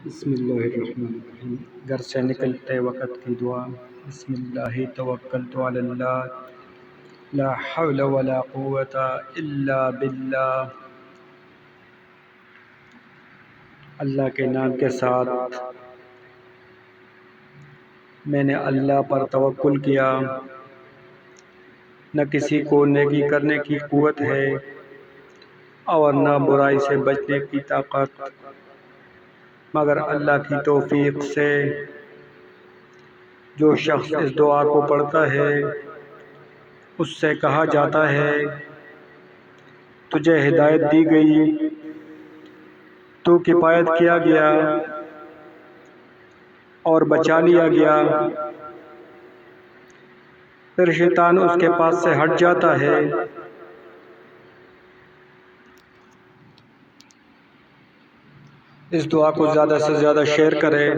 بسم اللہ الرحمن الرحیم۔ گھر سے نکلتے وقت کی دعا۔ بسم اللہ توکلت علی اللہ لا حول ولا قوت الا باللہ۔ اللہ کے نام کے ساتھ میں نے اللہ پر توکل کیا۔ نہ کسی کو نیکی کرنے کی قوت ہے اور نہ برائی سے بچنے کی طاقت، مگر اللہ کی توفیق سے۔ جو شخص اس دعا کو پڑھتا ہے اس سے کہا جاتا ہے تجھے ہدایت دی گئی، تو کفایت کیا گیا اور بچا لیا گیا۔ پھر شیطان اس کے پاس سے ہٹ جاتا ہے۔ اس دعا کو زیادہ سے زیادہ شیئر کریں۔